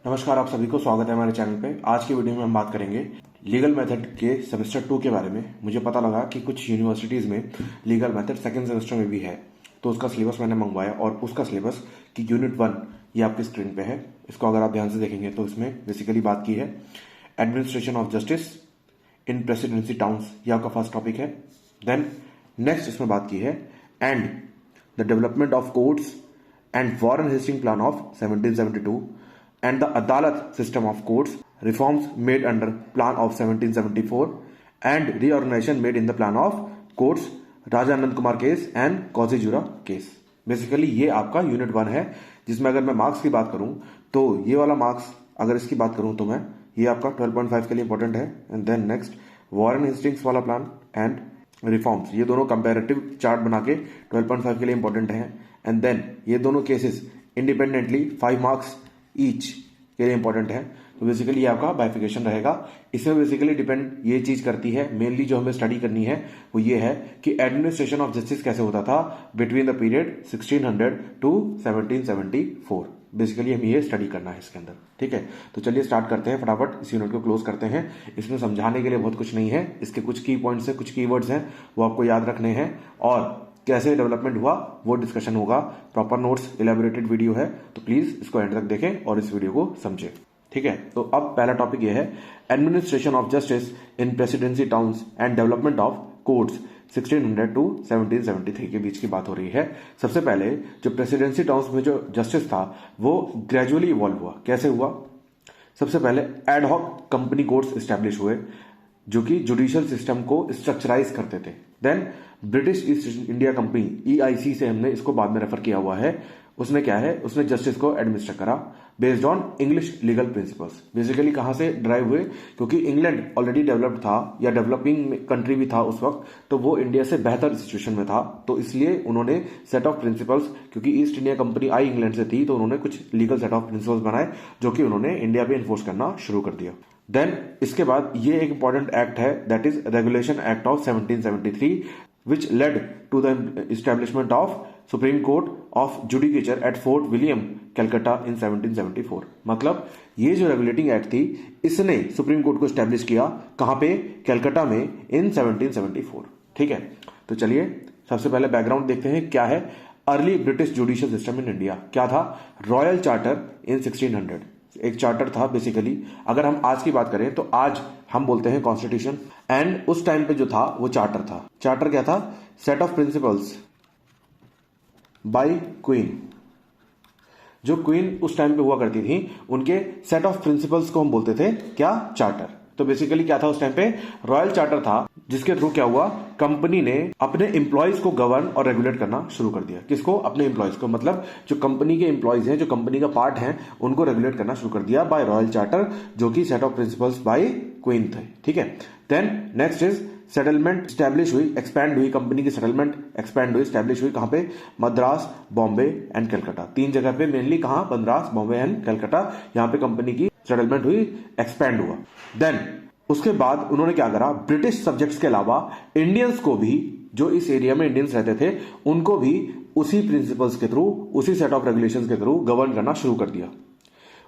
नमस्कार, आप सभी को स्वागत है हमारे चैनल पे। आज की वीडियो में हम बात करेंगे लीगल मेथड के सेमेस्टर 2 के बारे में। मुझे पता लगा कि कुछ यूनिवर्सिटीज़ में लीगल मेथड सेकंड सेमेस्टर में भी है, तो उसका सिलेबस मैंने मंगवाया और उसका सिलेबस की यूनिट 1 ये आपकी स्क्रीन पे है। इसको अगर आप ध्यान से देखेंगे तो इसमें बेसिकली बात की है administration of justice in presidency towns, ये आपका फर्स्ट टॉपिक है। देन नेक्स्ट इसमें बात की है and the development of courts and Warren Hasting plan of 1772 and the Adalat system of courts, reforms made under plan of 1774 and reorganization made in the plan of courts, Raja Anand Kumar case and Cossijurah case. Basically ये आपका unit 1 है, जिसमें अगर मैं marks की बात करूं तो ये वाला मार्क्स अगर इसकी बात करूं तो मैं ये आपका 12.5 के लिए इंपॉर्टेंट है। And then next Warren Hastings वाला प्लान एंड रिफॉर्म्स, ये दोनों कंपेरेटिव चार्ट बना के 12.5 के लिए इंपॉर्टेंट है। एंड देन ये दोनों केसेस इंडिपेंडेंटली 5 मार्क्स ईच के लिए इंपॉर्टेंट है। तो बेसिकली ये आपका बाइफिकेशन रहेगा। इसमें बेसिकली डिपेंड ये चीज करती है, मेनली जो हमें स्टडी करनी है वो ये है कि एडमिनिस्ट्रेशन ऑफ जस्टिस कैसे होता था between the period 1600 to 1774। Basically हमें ये स्टडी करना है इसके अंदर, ठीक है। तो चलिए स्टार्ट करते हैं, फटाफट इस यूनिट को क्लोज करते हैं। इसमें समझाने के लिए बहुत कुछ नहीं है, इसके कुछ की पॉइंट्स है, कुछ कीवर्ड्स हैं, वो आपको याद रखने हैं और कैसे डेवलपमेंट हुआ वो डिस्कशन होगा। प्रॉपर नोट्स, इलेबोरेटेड वीडियो है, तो प्लीज इसको एंड तक देखें और इस वीडियो को समझें, ठीक है। तो अब पहला टॉपिक ये है administration of justice in presidency towns and development of courts 1600 to 1773 के बीच की बात हो रही है। सबसे पहले जो प्रेसिडेंसी टाउन्स में जो जस्टिस था वो ग्रेजुअली इवॉल्व हुआ। कैसे हुआ? सबसे पहले ad hoc company courts establish हुए जो कि जुडिशियल सिस्टम को स्ट्रक्चराइज करते थे। Then British East India Company EIC से हमने इसको बाद में रेफर किया हुआ है। उसने क्या है, उसने जस्टिस को एडमिनिस्टर करा based on English legal principles. Basically कहां से ड्राइव हुए? क्योंकि इंग्लैंड ऑलरेडी डेवलप्ड था या डेवलपिंग कंट्री भी था उस वक्त, तो वो इंडिया से बेहतर सिचुएशन में था, तो इसलिए उन्होंने सेट ऑफ प्रिंसिपल्स, क्योंकि ईस्ट इंडिया कंपनी आई इंग्लैंड से थी, तो उन्होंने कुछ लीगल सेट ऑफ प्रिंसिपल्स बनाए जो कि उन्होंने इंडिया पे इन्फोर्स करना शुरू कर दिया। देन इसके बाद ये एक इंपॉर्टेंट एक्ट है, that is regulation act of 1773 which led to the establishment of Supreme Court of Judicature at Fort William, Calcutta in 1774। मतलब ये जो रेगुलेटिंग एक्ट थी इसने सुप्रीम कोर्ट को स्टैब्लिश किया कहां पे? कैलकाटा में इन 1774, ठीक है। तो चलिए सबसे पहले बैकग्राउंड देखते हैं क्या है early British judicial system in India. क्या था? रॉयल चार्टर इन 1600, एक चार्टर था बेसिकली। अगर हम आज की बात करें तो आज हम बोलते हैं कॉन्स्टिट्यूशन, एंड उस टाइम पे जो था वो चार्टर था। चार्टर क्या था? Set of principles by queen. जो क्वीन उस टाइम पे हुआ करती थी उनके सेट ऑफ प्रिंसिपल्स को हम बोलते थे क्या? चार्टर। तो बेसिकली क्या था उस टाइम पे? रॉयल चार्टर था, जिसके थ्रू क्या हुआ, कंपनी ने अपने एम्प्लॉयज को गवर्न और रेगुलेट करना शुरू कर दिया। किसको? अपने एम्प्लॉयज को, मतलब जो कंपनी के एम्प्लॉयज हैं, जो कंपनी का पार्ट है, उनको रेगुलेट करना शुरू कर दिया बाय रॉयल चार्टर, जो कि set of principles by queen थे, ठीक है। Then next is settlement establish हुई, एक्सपैंड हुई, कंपनी की सेटलमेंट एक्सपैंड हुई, स्टैब्लिश हुई कहां पे? मद्रास, बॉम्बे एंड कलकत्ता। 3 जगह पे मेनली, कहां? मद्रास, बॉम्बे एंड कलकत्ता। यहां पे कंपनी की सेटलमेंट हुई, एक्सपैंड हुआ। देन उसके बाद उन्होंने क्या करा, ब्रिटिश सब्जेक्ट्स के अलावा इंडियंस को भी, जो इस एरिया में इंडियंस रहते थे, उनको भी उसी प्रिंसिपल्स के थ्रू, उसी सेट ऑफ रेगुलेशंस के थ्रू गवर्न करना शुरू कर दिया।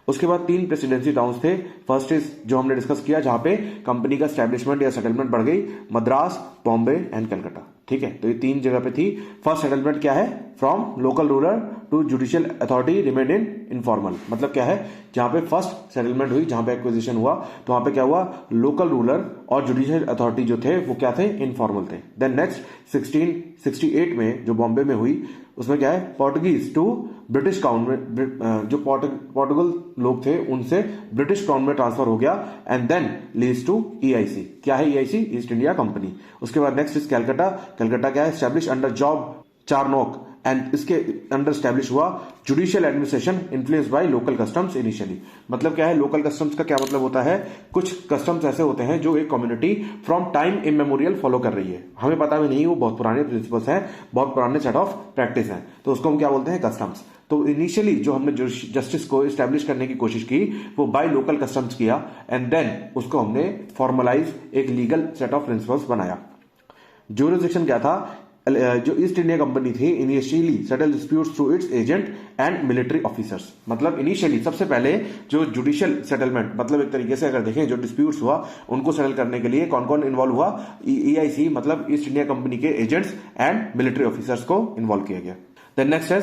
उसके बाद 3 प्रेसिडेंसी टाउन्स थे। फर्स्ट इज जो हमने डिस्कस किया, जहां पे कंपनी का स्टैब्लिशमेंट या सेटलमेंट बढ़ गई, मद्रास, बॉम्बे एंड कलकत्ता, ठीक है। तो ये 3 जगह पे थी। फर्स्ट सेटलमेंट क्या है? From local ruler to judicial authority remain in informal. मतलब क्या है? जहां पे फर्स्ट सेटलमेंट हुई, जहां पे एक्विजिशन हुआ, तो वहां पे क्या हुआ, लोकल रूलर और जुडिशियल अथॉरिटी जो थे वो क्या थे? इनफॉर्मल थे। देन नेक्स्ट 1668 में जो बॉम्बे में हुई, उसमें क्या है, पोर्टुगीज टू ब्रिटिश क्राउन में, जो पोर्टुगल लोग थे उनसे ब्रिटिश क्राउन में ट्रांसफर हो गया, and then lease to EIC। क्या है EIC? East India company. उसके बाद नेक्स्ट इज कैलकाटा। कैलकाटा क्या है? स्टैब्लिश अंडर जॉब चारनोक, एंड इसके अंडर स्टैब्लिश हुआ judicial administration influence by local customs initially. मतलब क्या है? लोकल कस्टम्स का क्या मतलब होता है? कुछ कस्टम्स ऐसे होते हैं जो एक community from time immemorial follow कर रही है, हमें पता भी नहीं, वो बहुत पुराने प्रिंसिपल्स हैं, बहुत पुराने सेट ऑफ प्रैक्टिस हैं, तो उसको हम क्या बोलते हैं? कस्टम्स। तो इनिशियली जो हमने जस्टिस को एस्टैब्लिश करने की कोशिश की वो बाय लोकल कस्टम्स किया, एंड देन उसको हमने फॉर्मलाइज एक लीगल सेट ऑफ प्रिंसिपल्स बनाया। ज्यूरिसडिक्शन क्या था? जो ईस्ट इंडिया कंपनी थी initially settle disputes through it's agent and military officers. मतलब इनिशियली सबसे पहले जो जुडिशियल सेटलमेंट, मतलब एक तरीके से अगर देखें जो डिस्प्यूट्स हुआ उनको सेटल करने के लिए कौन कौन इन्वॉल्व हुआ, EIC मतलब ईस्ट इंडिया कंपनी के एजेंट्स एंड मिलिट्री ऑफिसर्स को इन्वॉल्व किया गया। देन नेक्स्ट है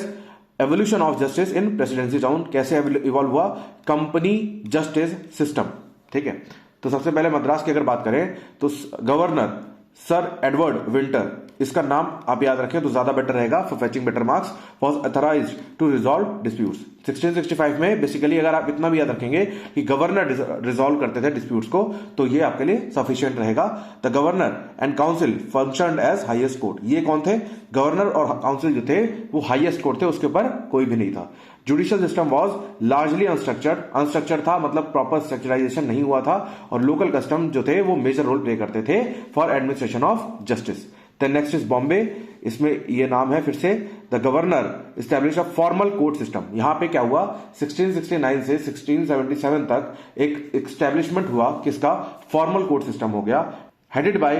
evolution of justice in presidency town. कैसे इवॉल्व हुआ, कंपनी जस्टिस सिस्टम। ठीक है, तो सबसे पहले मद्रास की अगर बात करें तो गवर्नर सर एडवर्ड विंटर, इसका नाम आप याद रखें तो ज्यादा बेटर रहेगा for fetching better marks, was authorised to resolve disputes. 1665 में बेसिकली अगर आप इतना भी याद रखेंगे कि गवर्नर रिजॉल्व करते थे डिस्प्यूट्स को, तो ये आपके लिए सफिशिएंट रहेगा। The governor and council functioned as highest court. ये कौन थे, गवर्नर और काउंसिल जो थे वो हाईएस्ट कोर्ट थे, उसके ऊपर कोई भी नहीं था। Judicial system was largely unstructured, unstructured था मतलब प्रॉपर स्ट्रक्चराइजेशन नहीं हुआ था, और लोकल कस्टम जो थे वो मेजर रोल प्ले करते थे for administration of justice. Then next is Bombay, इसमें ये नाम है फिर से the governor establish a formal court system. यहां पे क्या हुआ, 1669 से 1677 तक एक एस्टेब्लिशमेंट हुआ किसका, फॉर्मल कोर्ट सिस्टम हो गया, हेडेड बाय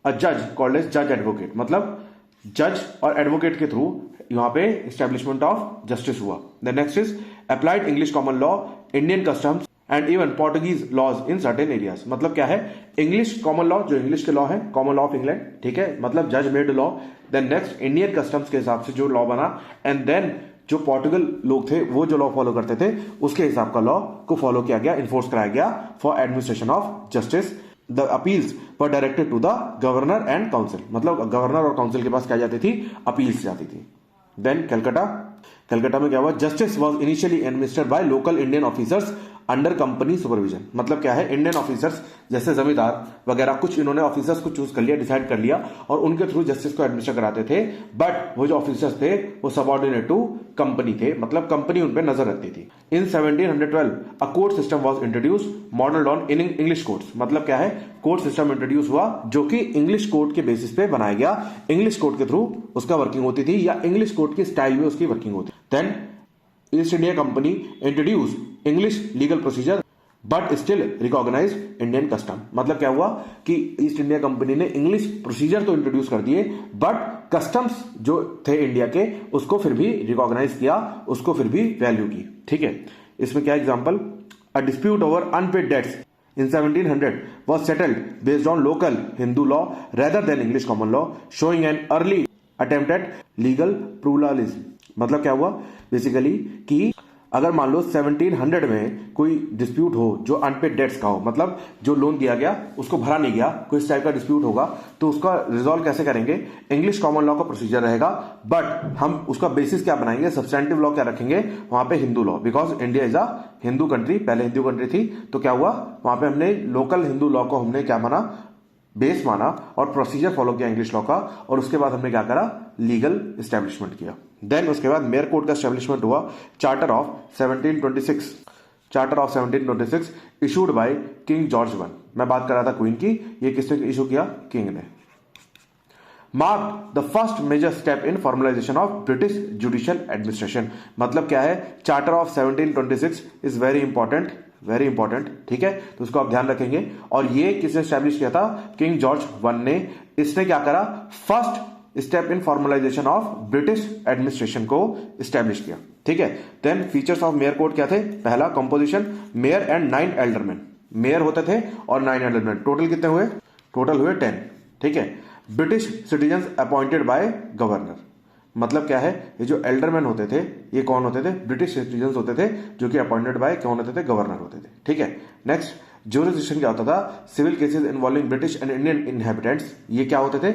अ जज कॉल्ड एज जज एडवोकेट। मतलब जज और एडवोकेट के थ्रू यहां पे एस्टेब्लिशमेंट ऑफ जस्टिस हुआ। The next is applied English common law, Indian customs and even Portuguese laws in certain areas. मतलब क्या है, इंग्लिश कॉमन लॉ जो इंग्लिश के लॉ है, कॉमन लॉ ऑफ इंग्लैंड, ठीक है, मतलब जज made law. Then next Indian customs के हिसाब से जो लॉ बना, एंड देन जो पोर्टुगल लोग थे वो जो लॉ फॉलो करते थे उसके हिसाब का लॉ को फॉलो किया गया, इन्फोर्स कराया गया for administration of justice. The appeals were directed to the governor and council. मतलब गवर्नर और काउंसिल के पास क्या जाती थी, अपील्स जाती थी। देन कलकत्ता, कलकत्ता में क्या हुआ, justice was initially administered by local Indian officers under company supervision. मतलब क्या है, इंडियन ऑफिसर्स जैसे जमींदार वगैरह कुछ इन्होंने ऑफिसर्स को चूज कर लिया, डिसाइड कर लिया, और उनके थ्रू जस्टिस को एडमिनिस्टर कराते थे। बट वो जो ऑफिसर्स थे वो सबऑर्डिनेट टू कंपनी थे, मतलब कंपनी उन पे नजर रखती थी। इन 1712 a court system was introduce modelled on in English courts. मतलब क्या है, कोर्ट सिस्टम इंट्रोड्यूस हुआ जो कि इंग्लिश कोर्ट के बेसिस पे बनाया गया, इंग्लिश कोर्ट के थ्रू उसका वर्किंग होती थी या इंग्लिश कोर्ट के स्टाइल में उसकी वर्किंग होती। Then East India company introduce English legal procedure but still recognise Indian custom. मतलब क्या हुआ कि ईस्ट इंडिया कंपनी ने इंग्लिश प्रोसीजर तो इंट्रोड्यूस कर दिए, बट कस्टम्स जो थे इंडिया के उसको फिर भी रिकॉग्नाइज किया, उसको फिर भी वैल्यू की। ठीक है, इसमें क्या example, a dispute over unpaid debts in 1700 was settled based on local Hindu law rather than English common law, showing an early attempt at legal pluralism। मतलब क्या हुआ बेसिकली कि अगर मान लो 1700 में कोई डिस्प्यूट हो जो अनपेड डेट्स का हो, मतलब जो लोन दिया गया उसको भरा नहीं गया, कोई इस टाइप का डिस्प्यूट होगा, तो उसका रिजॉल्व कैसे करेंगे, इंग्लिश कॉमन लॉ का प्रोसीजर रहेगा, बट हम उसका बेसिस क्या बनाएंगे, सब्सटैंटिव लॉ क्या रखेंगे वहां पे, Hindu law, because India is a Hindu country, पहले हिंदू कंट्री थी। तो क्या हुआ वहां पे हमने लोकल हिंदू लॉ को हमने क्या माना, बेस माना, और प्रोसीजर फॉलो किया इंग्लिश लॉ का, और उसके बाद हमने क्या करा, लीगल एस्टेब्लिशमेंट किया। देन उसके बाद मेयर कोड का एस्टेब्लिशमेंट हुआ, charter of 1726, charter of 1726 issued by king George one. मैं बात कर रहा था क्वीन की, ये किसने इशू किया, किंग ने। Mark the first major step in formalisation of British judicial administration. मतलब क्या है, charter of 1726 is very important, very important, ठीक है, तो उसको आप ध्यान रखेंगे। और ये किसने स्टैब्लिश किया था, किंग जॉर्ज वन ने। इसने क्या करा, first step in formalisation of British administration को स्टैब्लिश किया। ठीक है, then features of mayor court क्या थे, पहला composition, mayor and 9 aldermen, mayor होते थे और 9 एल्डरमैन, टोटल कितने हुए, टोटल हुए 10। ठीक है, British citizen appointed by governor. मतलब क्या है, ये जो एल्डरमैन होते थे ये कौन होते थे, ब्रिटिश सिटीजन होते थे जो कि अपॉइंटेड बाय कौन होते थे, गवर्नर होते थे। ठीक है, नेक्स्ट ज्यूरिसडिक्शन क्या होता था, civil cases involving British and Indian inhabitants, ये क्या होते थे,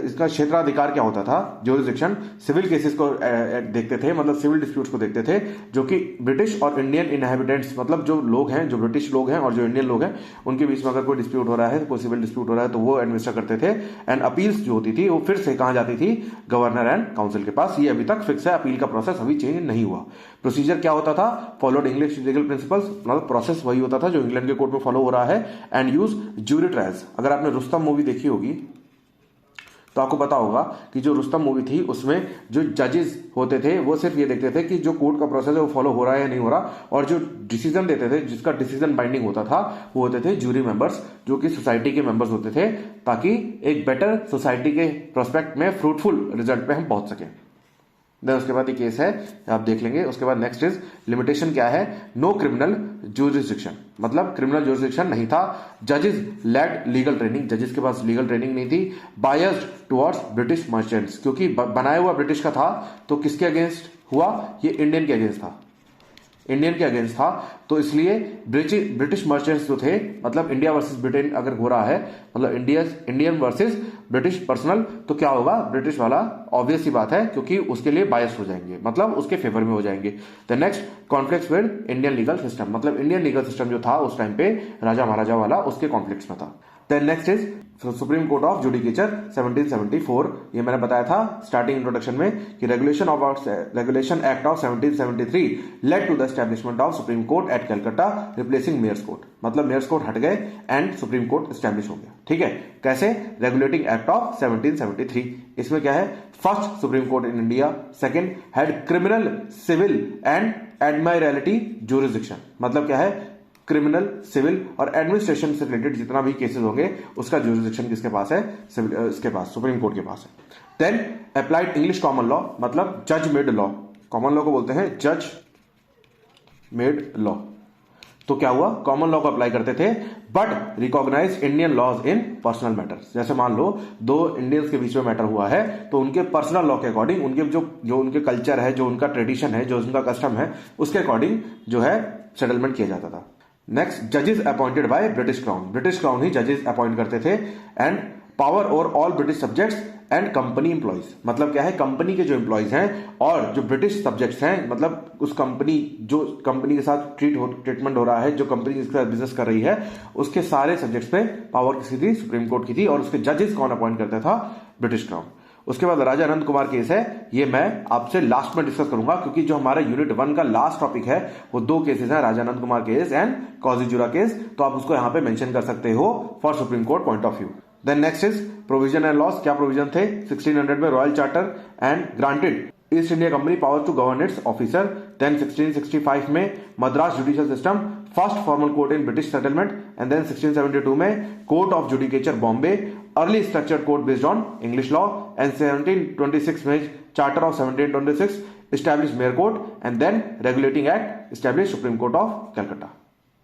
इसका क्षेत्राधिकार क्या होता था, ज्यूरिसडिक्शन सिविल केसेस को देखते थे, मतलब सिविल डिस्प्यूट्स को देखते थे जो कि ब्रिटिश और इंडियन इनहेबिटेंट्स, मतलब जो लोग हैं, जो ब्रिटिश लोग हैं और जो इंडियन लोग हैं, उनके बीच में अगर कोई डिस्प्यूट हो रहा है, कोई सिविल डिस्प्यूट हो रहा है, तो वो एडमिनिस्टर करते थे। एंड अपील्स जो होती थी वो फिर से कहां जाती थी, गवर्नर एंड काउंसिल के पास। ये अभी तक फिक्स है, अपील का प्रोसेस अभी चेंज नहीं हुआ। प्रोसीजर क्या होता था, फॉलोड इंग्लिश लीगल प्रिंसिपल्स, मतलब प्रोसेस वही होता था जो इंग्लैंड के कोर्ट में फॉलो हो रहा है। And use jury trials. अगर आपने रुस्तम मूवी देखी होगी तो आपको पता होगा कि जो रुस्तम मूवी थी उसमें जो जजेस होते थे वो सिर्फ ये देखते थे कि जो कोर्ट का प्रोसेस है वो फॉलो हो रहा है या नहीं हो रहा, और जो डिसीजन देते थे, जिसका डिसीजन बाइंडिंग होता था, वो होते थे जूरी मेंबर्स, जो कि सोसाइटी के मेंबर्स होते थे, ताकि एक बेटर सोसाइटी के प्रोस्पेक्ट में फ्रूटफुल रिजल्ट पे हम पहुंच सकें। देन उसके बाद ये केस है, आप देख लेंगे। उसके बाद नेक्स्ट इज लिमिटेशन क्या है, नो क्रिमिनल ज्यूरिसडिक्शन, मतलब क्रिमिनल ज्यूरिसडिक्शन नहीं था। जजेस लेड लीगल ट्रेनिंग, जजेस के पास लीगल ट्रेनिंग नहीं थी। बायस्ड टुवर्ड्स ब्रिटिश मर्चेंट्स, क्योंकि बनाया हुआ ब्रिटिश का था, तो किसके अगेंस्ट हुआ, ये इंडियन के अगेंस्ट था, इंडियन के अगेंस्ट था, तो इसलिए ब्रिटिश मर्चेंट्स जो थे, मतलब इंडिया वर्सेस ब्रिटेन अगर हो रहा है, मतलब इंडियन वर्सेस ब्रिटिश पर्सनल, तो क्या होगा, ब्रिटिश वाला ऑब्वियस सी बात है, क्योंकि उसके लिए बायस हो जाएंगे, मतलब उसके फेवर में हो जाएंगे। The next conflict with Indian legal system, मतलब इंडियन लीगल सिस्टम जो था उस टाइम पे राजा महाराजा वाला, उसके कॉन्फ्लिक्ट्स में था। Then next is supreme court of judicature 1774, ये मैंने बताया था स्टार्टिंग इंट्रोडक्शन में कि regulation act of 1773 led to the establishment of supreme court at Calcutta replacing mayor's court, मतलब मेयर्स कोर्ट हट गए एंड सुप्रीम कोर्ट एस्टैब्लिश हो गया। ठीक है, कैसे, रेगुलेटिंग एक्ट ऑफ 1773, इसमें क्या है, first supreme court in India, second had criminal, civil and admiralty jurisdiction, मतलब क्या है, क्रिमिनल, सिविल और एडमिनिस्ट्रेशन से रिलेटेड जितना भी केसेस होंगे उसका ज्यूरिसडिक्शन किसके पास है, इसके पास, सुप्रीम कोर्ट के पास है। Then applied English common law, मतलब जज मेड लॉ, कॉमन लॉ को बोलते हैं जज मेड लॉ। तो क्या हुआ, कॉमन लॉ को अप्लाई करते थे, but recognise Indian laws in personal matters. जैसे मान लो दो इंडियंस के बीच में मैटर हुआ है, तो उनके पर्सनल लॉ के अकॉर्डिंग, उनके जो उनके कल्चर है, जो उनका ट्रेडिशन है, जो उनका कस्टम है, उसके अकॉर्डिंग जो है सेटलमेंट किया जाता था। नेक्स्ट, जजेस appointed by British crown, British crown ही जजेस अपॉइंट करते थे। And power over all British subjects and company employees, मतलब क्या है, कंपनी के जो इंप्लॉइज हैं और जो ब्रिटिश सब्जेक्ट्स हैं, मतलब उस कंपनी, जो कंपनी के साथ ट्रीटमेंट हो रहा है, जो कंपनी जिसके साथ बिजनेस कर रही है, उसके सारे सब्जेक्ट्स पे पावर किसकी थी, सुप्रीम कोर्ट की थी, और उसके जजेस कौन अपॉइंट करता था, ब्रिटिश क्राउन। उसके बाद राजा अनंत कुमार केस है, ये मैं आपसे लास्ट में डिस्कस करूंगा, क्योंकि जो हमारा यूनिट 1 का लास्ट टॉपिक है वो दो केसेस हैं, Raja Anant Kumar case and Cossijurah case, तो आप उसको यहां पे मेंशन कर सकते हो for supreme court point of view. Then next is provision and laws, क्या प्रोविजन थे, 1600 में royal charter and granted East India company power to govern its officer. Then 1665 में Madras judicial system, first formal court in British settlement. And then 1672 में court of judicature Bombay, early structured court based on English law. And 1726 में charter of 1726 establish mayor court. And then regulating act establish supreme court of Calcutta.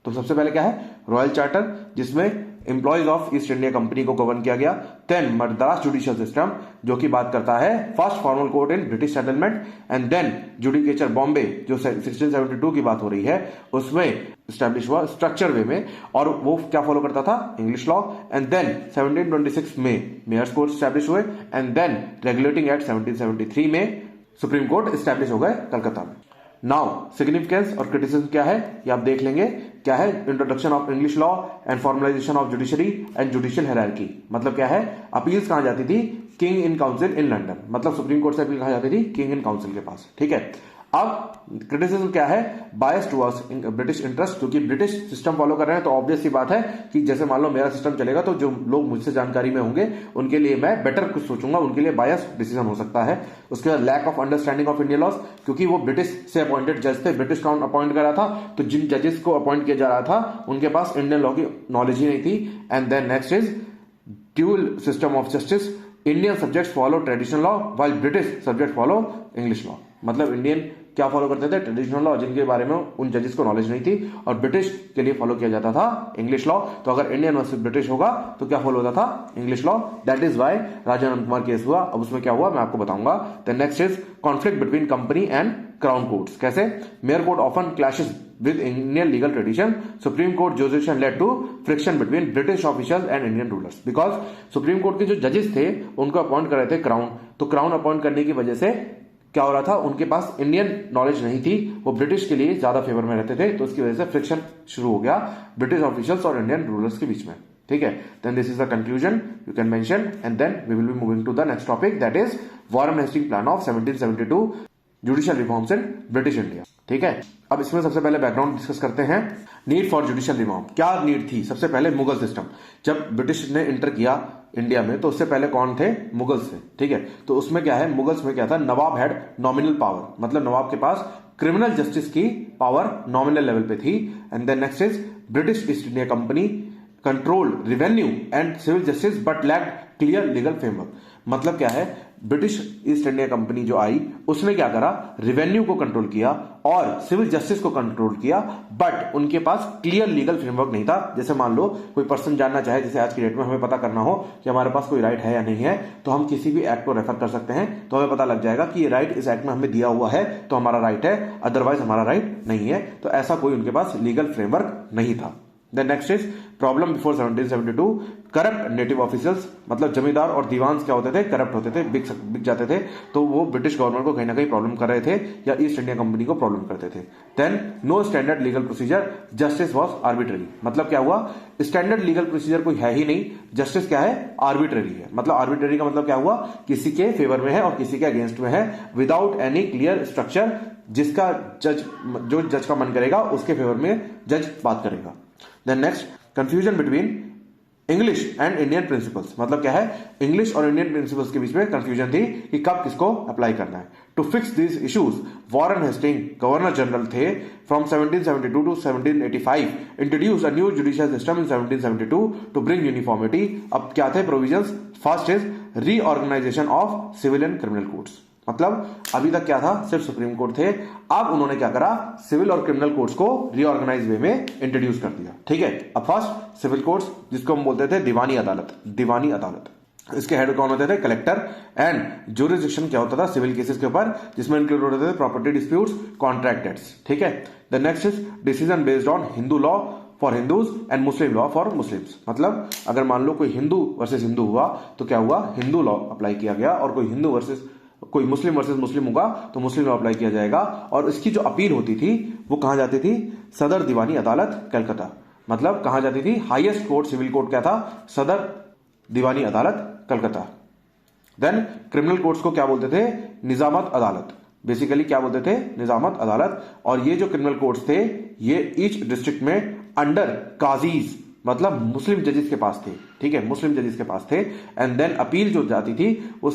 तो सबसे पहले क्या है, royal charter, जिसमें employees of East India company को govern किया गया। देन मद्रास जुडिशियल सिस्टम, जो कि बात करता है first formal court in British settlement. And then judicature Bombay, जो 1672 की बात हो रही है, उसमें स्टैब्लिश हुआ स्ट्रक्चर वे में, और वो क्या फॉलो करता था, इंग्लिश लॉ। एंड देन 1726 में मेयर्स कोर्ट स्टैब्लिश हुए। एंड देन रेगुलेटिंग एक्ट 1773 में सुप्रीम कोर्ट स्टैब्लिश हो गए कलकत्ता में। नाउ सिग्निफिकेंस और क्रिटिसिज्म क्या है, ये आप देख लेंगे। क्या है, introduction of English law and formalisation of judiciary and judicial hierarchy, मतलब क्या है, अपील्स कहां जाती थी, king in council in London, मतलब सुप्रीम कोर्ट से अपील कहां जाती थी, किंग इन काउंसिल के पास। ठीक है, अब क्रिटिसिज्म क्या है, बायस टुवर्ड्स ब्रिटिश इंटरेस्ट, क्योंकि ब्रिटिश सिस्टम फॉलो कर रहे हैं, तो ऑब्वियस सी बात है कि जैसे मान लो मेरा सिस्टम चलेगा, तो जो लोग मुझसे जानकारी में होंगे उनके लिए मैं बेटर कुछ सोचूंगा, उनके लिए बायस डिसीजन हो सकता है। उसके बाद lack of understanding of Indian laws, क्योंकि वो ब्रिटिश से अपॉइंटेड जज थे, ब्रिटिश क्राउन अपॉइंट कर रहा था, तो जिन जजेस को अपॉइंट किया जा रहा था उनके पास इंडियन लॉ की नॉलेज ही नहीं थी। And then next is dual system of justice, Indian subjects follow traditional law while British subject follow English law, मतलब इंडियन क्या फॉलो करते थे, ट्रेडिशनल लॉ, जिनके बारे में उन जजेस को नॉलेज नहीं थी, और ब्रिटिश के लिए फॉलो किया जाता था इंग्लिश लॉ। तो अगर इंडियन वर्सेस ब्रिटिश होगा तो क्या फॉलो होता था, English law. That is why Raja Anant Kumar case हुआ। अब उसमें क्या हुआ मैं आपको बताऊंगा। The next is conflict between company and crown courts, कैसे, mayor court often clashes with Indian legal tradition, Supreme Court jurisdiction led to friction between British officials and Indian rulers, because Supreme Court के जो जजेस थे उनको appoint कर रहे थे crown, तो क्राउन अपॉइंट करने की वजह से क्या हो रहा था, उनके पास इंडियन नॉलेज नहीं थी, वो ब्रिटिश के लिए ज्यादा फेवर में रहते थे, तो उसकी वजह से फ्रिक्शन शुरू हो गया ब्रिटिश ऑफिशियल्स और इंडियन रूलर्स के बीच में। ठीक है, then this is the conclusion you can mention, and then we will be moving to the next topic, that is Warren Hastings plan of 1772 judicial reforms in British India. ठीक है, अब इसमें सबसे पहले बैकग्राउंड डिस्कस करते हैं। Need for judicial reform, क्या need थी, सबसे पहले मुगल सिस्टम, जब ब्रिटिश ने इंटर किया इंडिया में, तो उससे पहले कौन थे? मुगल्स थे। ठीक है, तो उसमें क्या है, मुगल्स में क्या था, नवाब हैड नॉमिनल पावर, मतलब नवाब के पास क्रिमिनल जस्टिस की पावर नॉमिनल लेवल पे थी। And then next is British East India company controlled revenue and civil justice but lacked clear legal framework. मतलब क्या है, ब्रिटिश ईस्ट इंडिया कंपनी जो आई उसने क्या करा, रेवेन्यू को कंट्रोल किया और सिविल जस्टिस को कंट्रोल किया, बट उनके पास क्लियर लीगल फ्रेमवर्क नहीं था। जैसे मान लो कोई पर्सन जानना चाहे, जैसे आज की डेट में हमें पता करना हो कि हमारे पास कोई राइट है या नहीं है, तो हम किसी भी एक्ट को रेफर कर सकते हैं, तो हमें पता लग जाएगा कि ये राइट इस एक्ट में हमें दिया हुआ है तो हमारा राइट है, अदरवाइज हमारा राइट नहीं है। तो ऐसा कोई उनके पास लीगल फ्रेमवर्क नहीं था। Then next is problem before 1772, corrupt native officers, मतलब जमींदार और दीवान क्या होते थे, करप्ट होते थे, बिक जाते थे, तो वो ब्रिटिश गवर्नमेंट को कहीं ना कहीं प्रॉब्लम कर रहे थे या ईस्ट इंडिया कंपनी को प्रॉब्लम करते थे। Then no standard legal procedure, justice was arbitrary. मतलब क्या हुआ, स्टैंडर्ड लीगल प्रोसीजर कोई है ही नहीं, जस्टिस क्या है, आर्बिट्ररी है। मतलब आर्बिट्ररी का मतलब क्या हुआ, किसी के फेवर में है और किसी के अगेंस्ट में है, विदाउट एनी क्लियर स्ट्रक्चर, जिसका जज, जो जज का मन करेगा उसके फेवर में जज बात करेगा। Then next, confusion between English and Indian principles. मतलब क्या है, इंग्लिश और इंडियन प्रिंसिपल्स के बीच में कंफ्यूजन थी कि कब किसको अप्लाई करना है। To fix this issues, Warren Hasting governor general थे from 1772 to 1785, introduce a new judicial system in 1772 to bring uniformity. अब क्या थे provisions, first is reorganisation of civil and criminal courts. मतलब अभी तक क्या था, सिर्फ सुप्रीम कोर्ट थे, अब उन्होंने क्या करा, सिविल और क्रिमिनल कोर्ट्स को रीऑर्गेनाइज वे में इंट्रोड्यूस कर दिया। ठीक है, अब फर्स्ट सिविल कोर्ट्स, जिसको हम बोलते थे दीवानी अदालत, दीवानी अदालत, इसके हेड कौन होते थे, कलेक्टर। एंड ज्यूरिसडिक्शन क्या होता था, सिविल केसेस के ऊपर, जिसमें इंक्लूड होते थे प्रॉपर्टी डिस्प्यूट्स, कॉन्ट्रैक्ट डेट्स। ठीक है, the next is decision based on Hindu law for Hindus and Muslim law for Muslims. मतलब अगर मान लो कोई हिंदू वर्सेस हिंदू हुआ तो क्या हुआ, हिंदू लॉ अप्लाई किया गया, और कोई हिंदू वर्सेस कोई मुस्लिम वर्सेस मुस्लिम होगा तो मुस्लिम लॉ अप्लाई किया जाएगा। और इसकी जो अपील होती थी वो कहां जाती थी, सदर दीवानी अदालत कलकत्ता। मतलब कहां जाती थी, हाईएस्ट कोर्ट सिविल कोर्ट क्या था, सदर दीवानी अदालत कलकत्ता। देन क्रिमिनल कोर्ट्स को क्या बोलते थे, निजामत अदालत। बेसिकली क्या बोलते थे, निजामत अदालत। और ये जो क्रिमिनल कोर्ट्स थे ये ईच डिस्ट्रिक्ट में अंडर काजीज, मतलब मुस्लिम जजेस के पास थे। ठीक है, मुस्लिम जजेस के पास थे। एंड देन अपील जो जाती थी वो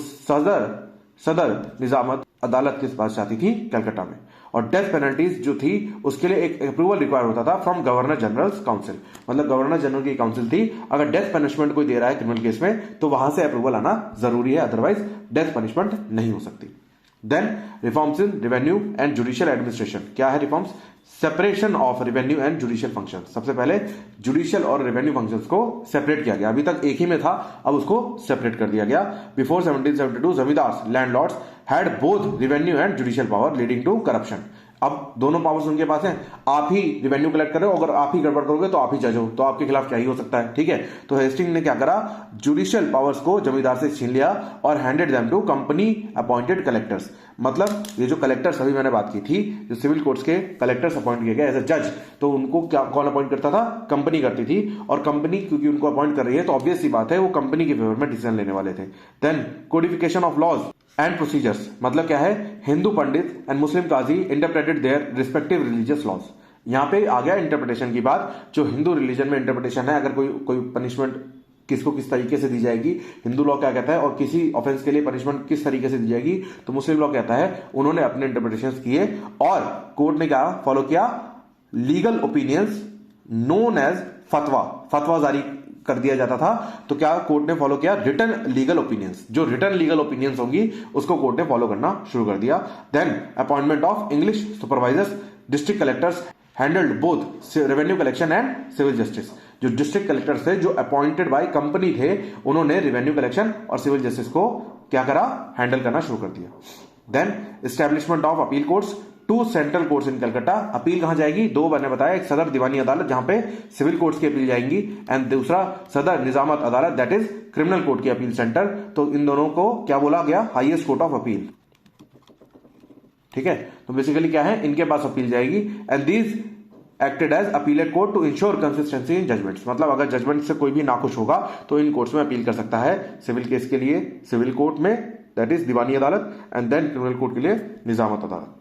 सदर निजामत अदालत के पास जाती थी कलकत्ता में। और डेथ पेनल्टीज जो थी उसके लिए एक अप्रूवल रिक्वायर होता था फ्रॉम गवर्नर जनरल काउंसिल। मतलब गवर्नर जनरल की काउंसिल थी, अगर डेथ पनिशमेंट कोई दे रहा है क्रिमिनल केस में तो वहां से अप्रूवल आना जरूरी है, अदरवाइज डेथ पनिशमेंट नहीं हो सकती। Then reforms in revenue and judicial administration. क्या है reforms, separation of revenue and judicial function. सबसे पहले जुडिशियल और रेवेन्यू फंक्शंस को सेपरेट किया गया, अभी तक एक ही में था, अब उसको सेपरेट कर दिया गया। Before 1772 zamindars landlords had both revenue and judicial power leading to corruption. अब दोनों पावर्स उनके पास हैं, आप ही रेवेन्यू कलेक्ट कर रहे हो, अगर आप ही गड़बड़ करोगे तो आप ही जज हो, तो आपके खिलाफ क्या ही हो सकता है। ठीक है, तो हेस्टिंग ने क्या करा, जुडिशियल पावर्स को जमींदार से छीन लिया और handed them to company appointed collectors. मतलब ये जो कलेक्टर्स अभी मैंने बात की थी, जो सिविल कोर्ट्स के कलेक्टर्स अपॉइंट किए गए एज अ जज, तो उनको क्या कौन अपॉइंट करता था, कंपनी करती थी। और कंपनी क्योंकि उनको अपॉइंट कर रही है तो ऑब्वियस सी बात है वो कंपनी के फेवर में डिसीजन लेने वाले थे। Then codification of laws and procedures. मतलब क्या है, Hindu pandit and Muslim qazi interpreted their respective religious laws. यहां पे आ गया इंटरप्रिटेशन की बात, जो हिंदू रिलीजन में इंटरप्रिटेशन है, अगर कोई पनिशमेंट किसको किस तरीके से दी जाएगी, हिंदू लॉ क्या कहता है, और किसी ऑफेंस के लिए पनिशमेंट किस तरीके से दी जाएगी, तो मुस्लिम लॉ कहता है। उन्होंने अपने इंटरप्रिटेशन किए और कोर्ट ने क्या फॉलो किया, लीगल ओपिनियंस नोन एज फतवा, फतवा जारी कर दिया जाता था। तो क्या कोर्ट ने फॉलो किया, रिटर्न लीगल ओपिनियंस, जो रिटर्न लीगल ओपिनियंस होंगी उसको कोर्ट ने फॉलो करना शुरू कर दिया। Then appointment of English supervisors, district collectors handled both revenue collection and civil justice. जो डिस्ट्रिक्ट कलेक्टर्स थे जो अपॉइंटेड बाय कंपनी थे, उन्होंने रेवेन्यू कलेक्शन और सिविल जस्टिस को क्या करा, हैंडल करना शुरू कर दिया। Then establishment of appeal courts, to central courts in Calcutta. Appeal कहां जाएगी, दो मैंने बताया, एक सदर दीवानी अदालत जहां पे सिविल कोर्ट्स की अपील जाएंगी, एंड दूसरा सदर निजामत अदालत दैट इज क्रिमिनल कोर्ट की अपील सेंटर। तो इन दोनों को क्या बोला गया, हाईएस्ट कोर्ट ऑफ अपील। ठीक है, तो बेसिकली क्या है, इनके पास अपील जाएगी। And these acted as appellate court to ensure consistency in judgments. मतलब अगर जजमेंट से कोई भी नाखुश होगा तो इन कोर्ट्स में अपील कर सकता है। सिविल केस के लिए सिविल कोर्ट में that is Diwani Adalat, and then criminal court के लिए Nizamat Adalat.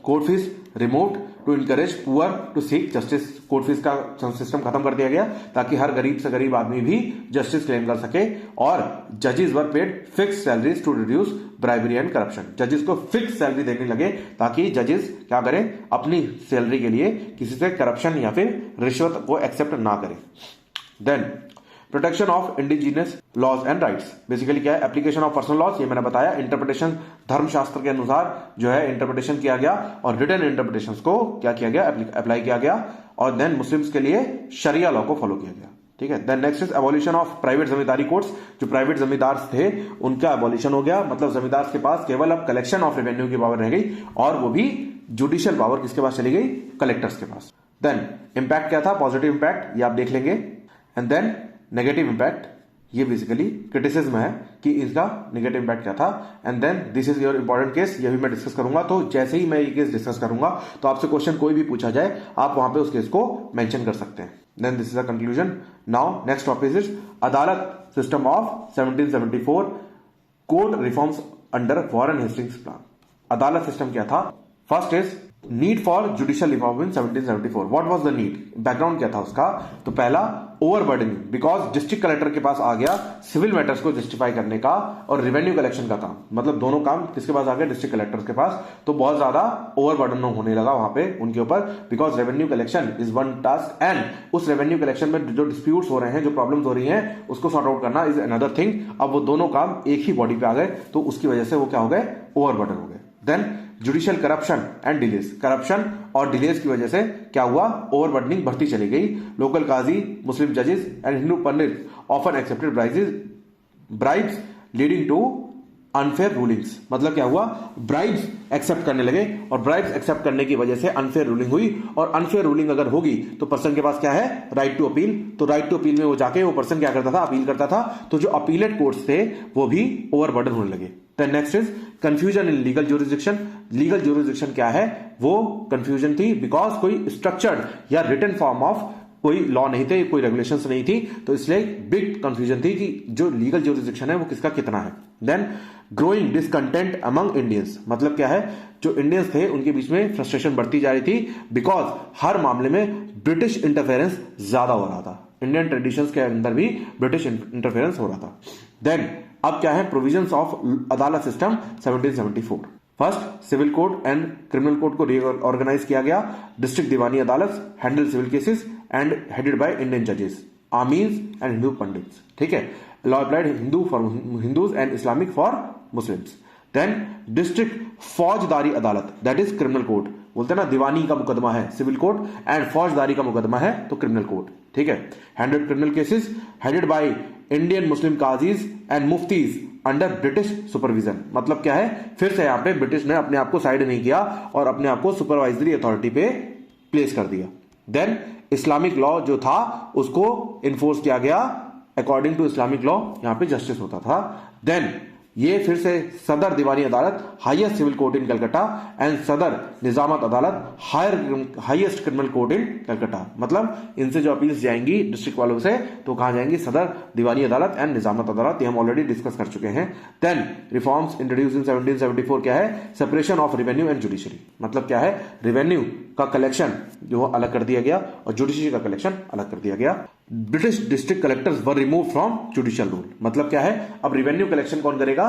Court fees removed to encourage poor to seek justice. Court fees का सिस्टम खत्म कर दिया गया ताकि हर गरीब से गरीब आदमी भी जस्टिस क्लेम कर सके। और जजेस were paid fix salaries to reduce bribery and corruption. जजेस को फिक्स सैलरी देने लगे ताकि जजेस क्या करें, अपनी सैलरी के लिए किसी से करप्शन या फिर रिश्वत को एक्सेप्ट ना करें। Then protection of indigenous laws and rights. Basically क्या है, एप्लीकेशन ऑफ पर्सनल लॉज, ये मैंने बताया। इंटरप्रिटेशन धर्मशास्त्र के अनुसार जो है इंटरप्रिटेशन किया गया और रिटन इंटरप्रिटेशन को क्या किया गया, अप्लाई किया गया। और देन मुस्लिम्स के लिए शरिया लॉ को फॉलो किया गया। ठीक है। Then next is abolition of private zamindari courts. जो प्राइवेट जमींदार थे उनका एबॉलिशन हो गया, मतलब जमींदार के पास केवल अब कलेक्शन ऑफ रेवेन्यू की पावर रह गई और वो भी जुडिशियल पावर किसके पास चली गई, कलेक्टर्स के पास। देन इंपैक्ट क्या था, पॉजिटिव इंपैक्ट, ये आप देख लेंगे। एंड देन नेगेटिव इंपैक्ट, ये बेसिकली क्रिटिसिज्म है कि इसका नेगेटिव इंपैक्ट क्या था। And then this is your important case, ये भी मैं डिस्कस करूंगा। तो जैसे ही मैं ये केस डिस्कस करूंगा तो आपसे क्वेश्चन कोई भी पूछा जाए आप वहां पे उस केस को मेंशन कर सकते हैं। Then this is the conclusion. Now next topic is adalat system of 1774 court reforms under Warren Hastings plan. Adalat system क्या था, first is need for judicial reform in 1774। What was the need, background क्या था उसका। तो पहला ओवरबर्डनिंग, बिकॉज डिस्ट्रिक्ट कलेक्टर के पास आ गया civil matters को जस्टिफाई करने का और रेवेन्यू कलेक्शन का काम, मतलब दोनों काम किसके पास आ गया, डिस्ट्रिक्ट कलेक्टर्स के पास। तो बहुत ज्यादा ओवरबर्डन होने लगा वहां पे उनके ऊपर, because revenue collection is one task and उस रेवेन्यू कलेक्शन में जो डिस्प्यूट्स हो रहे हैं, जो प्रॉब्लम्स हो रही हैं, उसको सॉर्ट आउट करना इज अनदर थिंग। अब वो दोनों काम एक ही बॉडी पे आ गए तो उसकी वजह से वो क्या हो गए, ओवरबर्डन हो गए। Then judicial corruption and delays, corruption और डिलेज की वजह से क्या हुआ, ओवरबर्डनिंग बढ़ती चली गई। लोकल काजी, मुस्लिम जजेस and Hindu pandit often accepted bribes leading to unfair rulings. मतलब क्या हुआ, ब्राइब्स एक्सेप्ट करने लगे और ब्राइब्स एक्सेप्ट करने की वजह से अनफेयर रूलिंग हुई। और अनफेयर रूलिंग अगर होगी तो पर्सन के पास क्या है, राइट टू अपील। तो राइट टू अपील में वो जाके वो पर्सन क्या करता था, अपील करता था। तो जो अपीलेट कोर्ट्स थे वो भी ओवरबर्डन होने लगे। Then next is confusion in legal jurisdiction. Legal jurisdiction क्या है, वो कंफ्यूजन थी बिकॉज कोई स्ट्रक्चर्ड या रिटन फॉर्म ऑफ कोई लॉ नहीं थे, कोई रेगुलेशंस नहीं थी, तो इसलिए बिग कंफ्यूजन थी कि जो लीगल ज्यूरिसडिक्शन है वो किसका कितना है। Then growing discontent among Indians, मतलब क्या है, जो इंडियंस थे उनके बीच में फ्रस्ट्रेशन बढ़ती जा रही थी बिकॉज हर मामले में ब्रिटिश इंटरफेरेंस ज्यादा हो रहा था। इंडियन ट्रेडिशंस के अंदर भी ब्रिटिश इंटरफेरेंस हो रहा था। देन अब क्या है, provisions of Adalat system 1774। First, civil court and criminal court को रीऑर्गेनाइज किया गया। District Diwani Adalat handle civil cases and headed by Indian जजेस, आमीन्स एंड हिंदू पंडित्स। ठीक है, law applied Hindu for Hindus and Islamic for Muslims. Then district Faujdari Adalat, that is criminal court. बोलते हैं ना, दीवानी का मुकदमा है सिविल कोर्ट एंड फौजदारी का मुकदमा है तो क्रिमिनल कोर्ट। ठीक है, handed criminal cases headed by Indian Muslim qazis and muftis under British supervision. मतलब क्या है, फिर से यहां पे ब्रिटिश ने अपने आप को साइड नहीं किया और अपने आप को सुपरवाइजरी अथॉरिटी पे प्लेस कर दिया। देन इस्लामिक लॉ जो था उसको इन्फोर्स किया गया, अकॉर्डिंग टू इस्लामिक लॉ यहां पे जस्टिस होता था। देन ये फिर से Sadar Diwani Adalat, highest civil court in Calcutta and Sadar Nizamat Adalat, highest criminal court in Calcutta. मतलब इनसे जो अपील्स जाएंगी डिस्ट्रिक्ट वालों से तो कहां जाएंगी, सदर दीवानी अदालत एंड निजामत अदालत। ये हम ऑलरेडी डिस्कस कर चुके हैं। देन रिफॉर्म्स इंट्रोड्यूस इन 1774 क्या है, separation of revenue and judiciary. मतलब क्या है, रेवेन्यू का कलेक्शन जो अलग कर दिया गया और जुडिशरी का कलेक्शन अलग कर दिया गया। British district collectors were remove from judicial rule. मतलब क्या है, अब रेवेन्यू कलेक्शन कौन करेगा,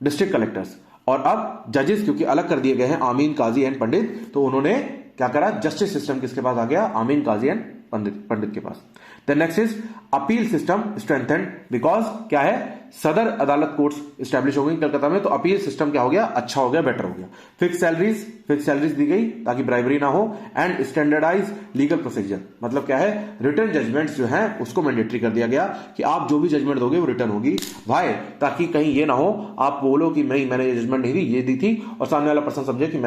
डिस्ट्रिक्ट कलेक्टर्स। और अब जजेस क्योंकि अलग कर दिए गए हैं, आमीन, काजी एंड पंडित, तो उन्होंने क्या करा, जस्टिस सिस्टम किसके पास आ गया, आमीन, काजी एंड पंडित के पास। The next is appeal system strengthened because क्या है, सदर अदालत कोर्ट्स स्टैब्लिश हो गई कलकत्ता में, तो अपील सिस्टम क्या हो गया, अच्छा हो गया, बेटर हो गया। फिक्स सैलरीज दी गई ताकि ब्राइबरी ना हो एंड स्टैंडर्डाइज लीगल प्रोसीजर। मतलब क्या है, रिटर्न जजमेंट्स जो हैं उसको मैंडेटरी कर दिया गया कि आप जो भी जजमेंट दोगे वो रिटर्न होगी। वाई, ताकि कहीं ये ना हो आप बोलो कि मैंने ये जजमेंट नहीं दी, ये दी थी, और सामने वाला पर्सन समझे कि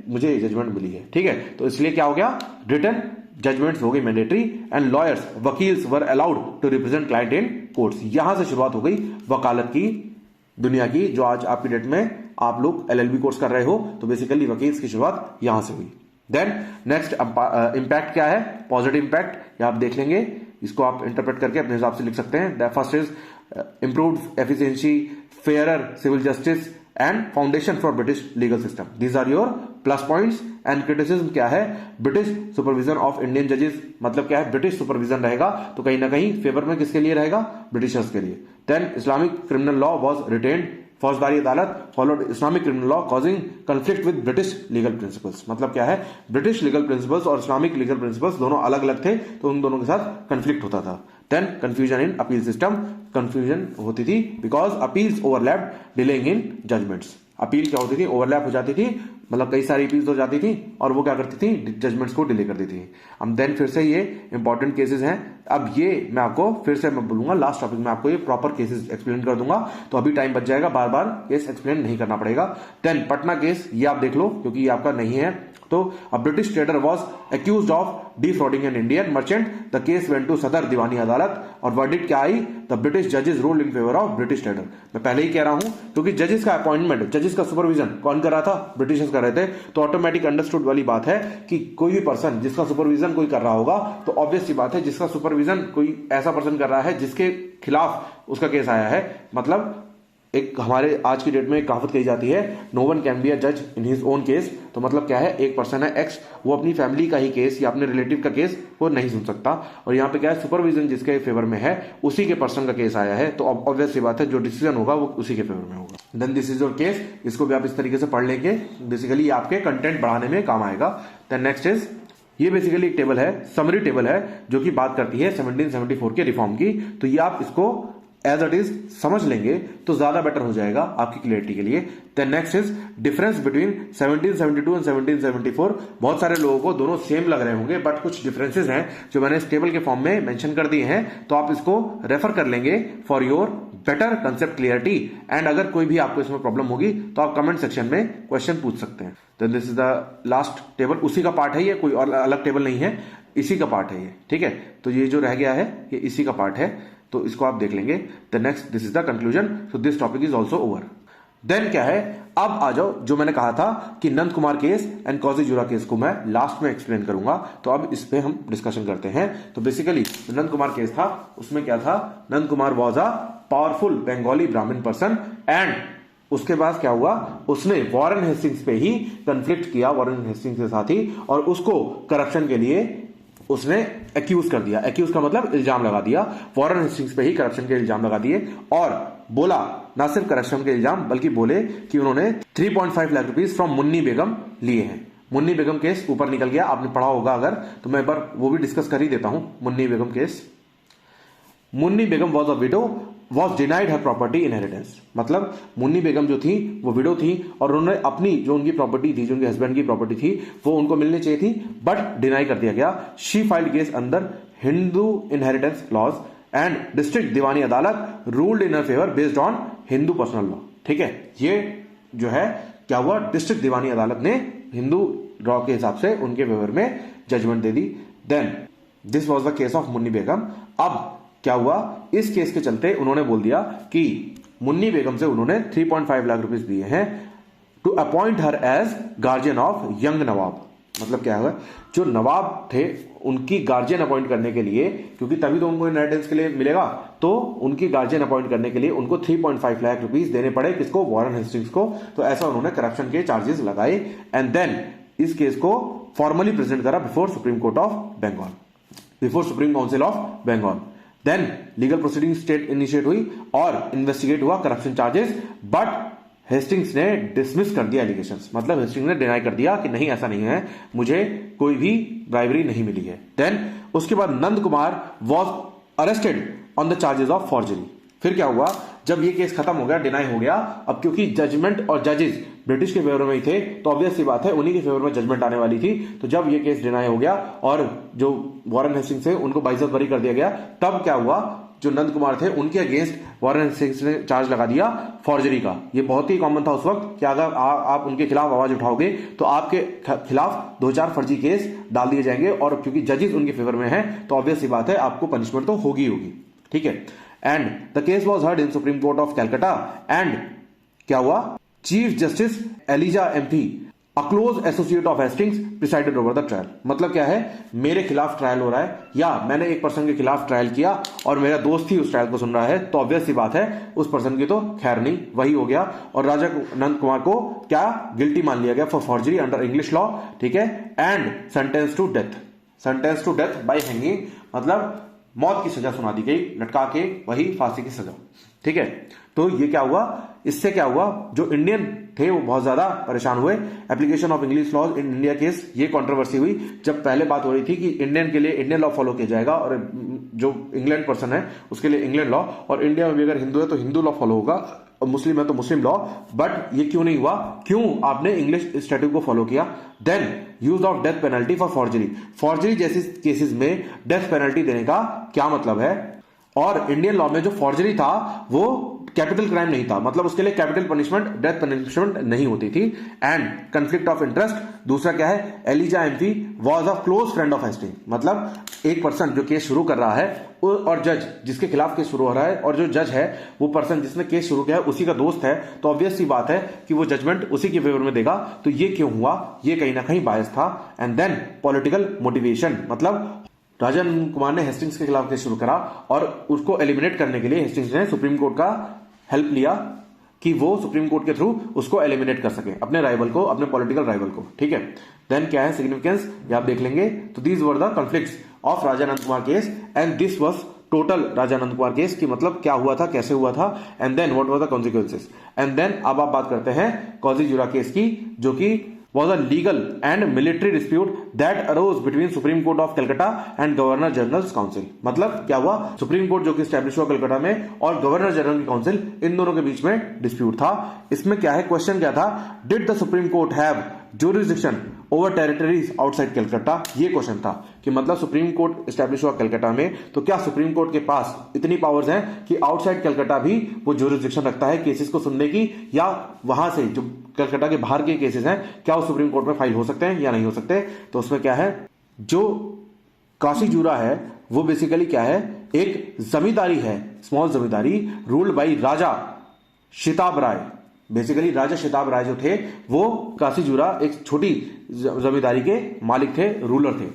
मुझे ये जजमेंट मिली है। ठीक है, तो इसलिए क्या हो गया, रिटर्न जजमेंट्स हो गई mandatory and lawyers vakils were allowed to represent client in courts. यहां से शुरुआत हो गई वकालत की दुनिया की, जो आज आपकी डेट में आप लोग एलएलबी कोर्स कर रहे हो, तो बेसिकली वकील्स की शुरुआत यहां से हुई। देन नेक्स्ट इंपैक्ट क्या है, पॉजिटिव इंपैक्ट, आप देख लेंगे, इसको आप इंटरप्रेट करके अपने हिसाब से लिख सकते हैं। First is improved efficiency, fairer civil justice and foundation for British legal system. These are your plus points. And criticism क्या है, ब्रिटिश सुपरविजन ऑफ इंडियन जजेस, मतलब क्या है, ब्रिटिश सुपरविजन रहेगा तो कहीं ना कहीं फेवर में किसके लिए रहेगा, ब्रिटिशर्स के लिए। Then Islamic criminal law was retained, Faujdari Adalat followed Islamic criminal law causing conflict with British legal principles. मतलब क्या है, ब्रिटिश लीगल प्रिंसिपल्स और इस्लामिक लीगल प्रिंसिपल्स दोनों अलग अलग थे तो उन दोनों के साथ कंफ्लिक्ट होता था। Then confusion in appeal system, confusion होती थी because appeals overlapped delaying in judgments. Appeal क्या होती थी, ओवरलैप हो जाती थी, मतलब कई सारी अपील्स हो जाती थी और वो क्या करती थी, जजमेंट्स को डिले कर देती थी। अब देन फिर से ये इंपॉर्टेंट केसेस हैं। अब ये मैं आपको फिर से मैं बोलूंगा लास्ट टॉपिक में आपको ये प्रॉपर केसेस एक्सप्लेन कर दूंगा, तो अभी टाइम बच जाएगा, बार बार केस एक्सप्लेन नहीं करना पड़ेगा। देन पटना केस, ये आप देख लो क्योंकि ये आपका नहीं है। तो a British trader was accused of defrauding an Indian merchant, the case went to Sadar Diwani Adalat और वर्डिक्ट क्या आई, द ब्रिटिश जजेस ruled in favour of British trader. मैं पहले ही कह रहा हूं क्योंकि जजेस का अपॉइंटमेंट, जजेस का सुपरविजन कौन कर रहा था, ब्रिटिशर्स कर रहे थे, तो ऑटोमेटिक अंडरस्टूड वाली बात है कि कोई भी पर्सन जिसका सुपरविजन कोई कर रहा होगा तो ऑब्वियस सी बात है जिसका सुपरविजन कोई ऐसा पर्सन कर रहा है जिसके खिलाफ उसका केस आया है। मतलब एक हमारे आज की डेट में एक कहावत कही जाती है, no one can be a जज इन हिज ओन केस। तो मतलब क्या है, एक पर्सन है एक्स, वो अपनी फैमिली का ही केस या अपने रिलेटिव का केस वो नहीं सुन सकता, और यहाँ पे क्या है, सुपरविजन जिसके फेवर में है उसी के पर्सन का केस आया है, तो ऑब्वियस सी बात है जो डिसीजन होगा वो उसी के फेवर में होगा। Then this is your case, इसको भी आप इस तरीके से पढ़ लेंगे, बेसिकली आपके कंटेंट बढ़ाने में काम आएगा। देन नेक्स्ट इज, ये बेसिकली एक टेबल है, समरी टेबल है जो कि बात करती है 1774 के रिफॉर्म की। तो ये आप इसको एज इट इज समझ लेंगे तो ज्यादा बेटर हो जाएगा आपकी क्लियरिटी के लिए। Then next is difference between 1772 and 1774। बहुत सारे लोगों को दोनों सेम लग रहे होंगे बट कुछ डिफरेंसेस हैं जो मैंने इस टेबल के फॉर्म में मेंशन कर दिए हैं, तो आप इसको रेफर कर लेंगे for your better concept clarity. And अगर कोई भी आपको इसमें प्रॉब्लम होगी तो आप कमेंट सेक्शन में क्वेश्चन पूछ सकते हैं। Then this is the last table, उसी का पार्ट है ये, कोई और अलग टेबल नहीं है, इसी का पार्ट है ये, ठीक है। तो ये जो रह गया है ये इसी का पार्ट है, तो इसको आप देख लेंगे। The next, this is the conclusion, so this topic is also over. Then क्या है, अब आ जाओ जो मैंने कहा था कि नंद Kumar case and Cossijurah case को मैं लास्ट में एक्सप्लेन करूंगा, तो अब इस पे हम डिस्कशन करते हैं। तो बेसिकली नंद कुमार केस था, उसमें क्या था, Nand Kumar was a powerful Bengali Brahmin person and उसके बाद क्या हुआ, उसने वॉरेन हेस्टिंग्स पे ही कंफ्लिक्ट किया, वॉरेन हेस्टिंग्स के साथ ही, और उसको करप्शन के लिए उसने एक्यूज कर दिया। एक्यूज का मतलब इल्जाम लगा दिया, वॉरेन हेस्टिंग्स पे ही करप्शन के इल्जाम लगा दिए, और बोला ना सिर्फ करप्शन के इल्जाम बल्कि बोले कि उन्होंने 3.5 लाख रुपीस फ्रॉम मुन्नी बेगम लिए हैं। मुन्नी बेगम केस ऊपर निकल गया, आपने पढ़ा होगा अगर, तो मैं एक बार वो भी डिस्कस कर ही देता हूं। Munni Begum case, Munni Begum was a widow was denied her property inheritance. मतलब मुन्नी बेगम जो थी वो विडो थी और उन्होंने अपनी जो उनकी प्रॉपर्टी थी, जो उनके हस्बैंड की प्रॉपर्टी थी, वो उनको मिलनी चाहिए थी बट डिनाई कर दिया गया। She filed case under Hindu inheritance laws and district Diwani Adalat ruled in her favour based on Hindu personal law. ठीक है, ये जो है क्या हुआ, डिस्ट्रिक्ट दीवानी अदालत ने हिंदू लॉ के हिसाब से उनके फेवर में जजमेंट दे दी। Then this was the case of Munni Begum. अब क्या हुआ, इस केस के चलते उन्होंने बोल दिया कि मुन्नी बेगम से उन्होंने 3.5 लाख रुपीस दिए हैं to appoint her as guardian of young nawab. मतलब क्या हुआ, जो नवाब थे उनकी गार्जियन अपॉइंट करने के लिए, क्योंकि तभी तो उनको इनहेरिटेंस के लिए मिलेगा, तो उनकी गार्जियन अपॉइंट करने के लिए उनको 3.5 लाख रुपीस देने पड़े। किसको, वॉरेन हेस्टिंग्स को। तो ऐसा उन्होंने करप्शन के चार्जेस लगाए एंड देन इस केस को फॉर्मली प्रेजेंट करा before supreme court of Bengal, before supreme council of Bengal. Then legal proceeding state initiate हुई और इन्वेस्टिगेट हुआ करप्शन चार्जेस, बट हेस्टिंग्स ने डिसमिस कर दिया एलिगेशंस। मतलब हेस्टिंग्स ने डिनाई कर दिया कि नहीं, ऐसा नहीं है, मुझे कोई भी ब्राइबरी नहीं मिली है। देन उसके बाद Nand Kumar was arrested on the charges of forgery. फिर क्या हुआ, जब ये केस खत्म हो गया, डिनाई हो गया, अब क्योंकि जजमेंट और जजेस ब्रिटिश के फेवर में ही थे, तो ऑब्वियस सी बात है उन्हीं के फेवर में जजमेंट आने वाली थी। तो जब ये केस डिनाई हो गया और जो वॉरेन हेस्टिंग्स थे उनको बाइज्जत बरी कर दिया गया, तब क्या हुआ, जो नंद कुमार थे उनके अगेंस्ट वॉरेन हेस्टिंग्स ने चार्ज लगा दिया फॉर्जरी का। ये बहुत ही कॉमन था उस वक्त कि अगर आप उनके खिलाफ आवाज उठाओगे तो आपके खिलाफ 2-4 फर्जी केस डाल दिए जाएंगे, और क्योंकि जजेस उनके फेवर में है तो ऑब्वियस सी बात है आपको पनिशमेंट तो होगी होगी। ठीक है, and the case was heard in supreme court of Calcutta and क्या हुआ, chief justice Elijah Impey a close associate of Hastings presided over the trial. मतलब क्या है, मेरे खिलाफ ट्रायल हो रहा है या मैंने एक पर्सन के खिलाफ ट्रायल किया और मेरा दोस्त ही उस ट्रायल को सुन रहा है, तो ऑब्वियस सी बात है उस पर्सन की तो खैर नहीं, वही हो गया। और राजा नंद कुमार को क्या गिल्टी मान लिया गया for forgery under English law, ठीक है, and sentence to death, sentence to death by hanging, मतलब मौत की सजा सुना दी गई, लटका के, वही फांसी की सजा, ठीक है। तो ये क्या हुआ, इससे क्या हुआ, जो इंडियन थे वो बहुत ज्यादा परेशान हुए। Application of English law in India case, ये कंट्रोवर्सी हुई जब पहले बात हो रही थी कि इंडियन के लिए इंडियन लॉ फॉलो किया जाएगा और जो इंग्लैंड पर्सन है उसके लिए इंग्लैंड लॉ, और इंडिया में भी अगर हिंदू है तो हिंदू लॉ फॉलो होगा और मुस्लिम है तो मुस्लिम लॉ। बट ये क्यों नहीं हुआ, क्यों आपने इंग्लिश स्टैट्यूट को फॉलो किया। Then use of death penalty for forgery, forgery जैसे केसेस में डेथ पेनल्टी देने का क्या मतलब है। और इंडियन लॉ में जो फॉर्जरी था वो कैपिटल क्राइम नहीं था, मतलब उसके लिए कैपिटल पनिशमेंट, डेथ पनिशमेंट नहीं होती थी। एंड कंफ्लिक्ट ऑफ इंटरेस्ट, दूसरा क्या है, Elijah Impey was a close friend of Hastings, मतलब एक पर्सन जो केस शुरू कर रहा है और जज जिसके खिलाफ केस शुरू हो रहा है, और जो जज है वो पर्सन जिसने केस शुरू किया है उसी का दोस्त है, तो ऑब्वियस सी बात है कि वो जजमेंट उसी के फेवर में देगा। तो ये क्यों हुआ, ये कहीं ना कहीं बायस था। एंड देन पॉलिटिकल मोटिवेशन, मतलब राजा नंद कुमार ने हेस्टिंग्स के खिलाफ केस शुरू करा और उसको एलिमिनेट करने के लिए हेस्टिंग्स ने सुप्रीम कोर्ट का हेल्प लिया कि वो सुप्रीम कोर्ट के थ्रू उसको एलिमिनेट कर सके, अपने राइवल को, अपने पॉलिटिकल राइवल को, ठीक है। देन क्या है सिग्निफिकेंस, ये आप देख लेंगे। तो these were the conflicts of Raja Nand Kumar case and this was total Raja Nand Kumar case की, मतलब क्या हुआ था, कैसे हुआ था, and then what were the consequences. And then अब आप बात करते हैं कॉजी जुरा केस की, जो कि was a legal and military dispute that arose between Supreme Court of Calcutta and Governor General's Council। मतलब क्या हुआ, सुप्रीम कोर्ट जो कि स्टैब्लिश हुआ कलकत्ता में और गवर्नर जनरल की काउंसिल, इन दोनों के बीच में डिस्प्यूट था। इसमें क्या है, क्वेश्चन क्या था, did the supreme court have jurisdiction over territories outside Calcutta, ये क्वेश्चन था कि मतलब सुप्रीम कोर्ट स्टैब्लिश हुआ कलकत्ता में, तो क्या सुप्रीम कोर्ट के पास इतनी पावर्स हैं कि आउटसाइड कलकत्ता भी वो जुरिसडिक्शन रखता है केसेस को सुनने की, या वहां से जो कलकत्ता के बाहर के केसेस हैं क्या वो सुप्रीम कोर्ट में फाइल हो सकते हैं या नहीं हो सकते। तो उसमें क्या है, जो काशी जूरा है वो बेसिकली क्या है, एक जमींदारी है, small zamindari ruled by Raja Shitab Rai. Basically Raja Shitab Rai जो थे वो काशी जूरा एक छोटी जमींदारी के मालिक थे, रूलर थे।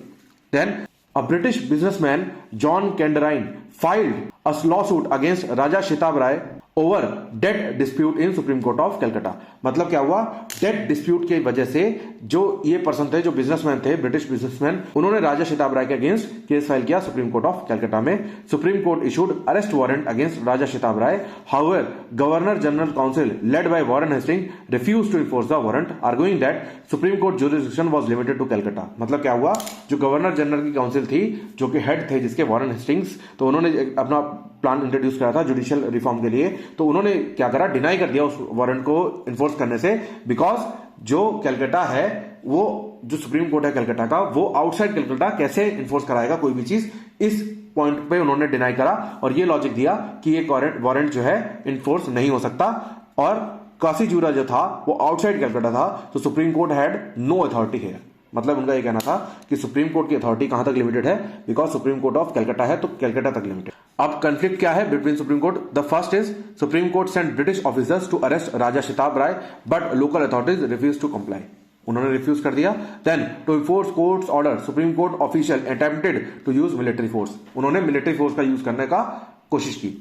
Then a British businessman John Candrine filed a lawsuit against Raja Shitab Rai over debt dispute in supreme court of Calcutta. मतलब क्या हुआ, डेट डिस्प्यूट की वजह से जो ये पर्सन थे, जो बिजनेसमैन थे, ब्रिटिश बिजनेसमैन, उन्होंने राजा शिताब राय के अगेंस्ट केस फाइल किया सुप्रीम कोर्ट ऑफ कलकत्ता में। Supreme Court issued arrest warrant against Raja Shitab Rai, however Governor General council led by Warren Hasting refuse to enforce the warrant, arguing that Supreme Court jurisdiction was limited to Calcutta. मतलब क्या हुआ, जो governor general की council थी, जो कि head थे जिसके वॉरेन हेस्टिंग्स, तो उन्होंने अपना प्लान इंट्रोड्यूस करा था जुडिशियल रिफॉर्म के लिए, तो उन्होंने क्या करा, डिनाई कर दिया उस वारंट को इन्फोर्स करने से, बिकॉज जो कलकत्ता है, वो जो सुप्रीम कोर्ट है कलकत्ता का, वो आउटसाइड कलकत्ता कैसे इन्फोर्स कराएगा कोई भी चीज, इस पॉइंट पे उन्होंने डिनाई करा और ये लॉजिक दिया कि ये वारंट जो है इन्फोर्स नहीं हो सकता। और काशी जूरा जो था वो आउटसाइड कलकत्ता था, तो supreme court had no authority है। मतलब उनका ये कहना था कि सुप्रीम कोर्ट की अथॉरिटी कहां तक लिमिटेड है, because Supreme court of Calcutta है तो कलकत्ता तक लिमिटेड। अब कंफ्लिक्ट क्या है between Supreme Court, the first is supreme Court sent British officers to arrest Raja Shitab Rai but local authorities refuse to comply, उन्होंने रिफ्यूज कर दिया। Then to enforce courts order, Supreme Court official attempted to use military force, उन्होंने military force का use करने का कोशिश की।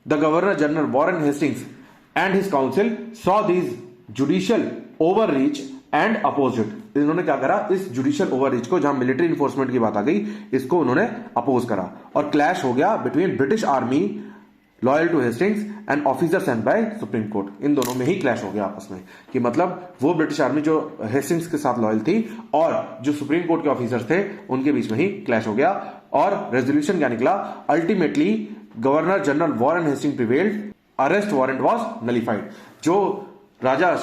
The Governor general Warren Hastings and his council saw these judicial overreach and oppose it, इन्होंने क्या करा, इस जुडिशियल ओवररीच को, जहां मिलिट्री इन्फोर्समेंट की बात आ गई, इसको उन्होंने अपोज करा और क्लैश हो गया between British army loyal to Hastings and officer sent by Supreme court. इन दोनों में ही क्लैश हो गया आपस में कि मतलब वो ब्रिटिश आर्मी जो हेस्टिंग्स के साथ लॉयल थी और जो सुप्रीम कोर्ट के ऑफिसर्स थे उनके बीच में ही क्लैश हो गया। और रेजोल्यूशन क्या निकला, ultimately governor general Warren Hastings prevailed, arrest warrant was nullified. जो राजा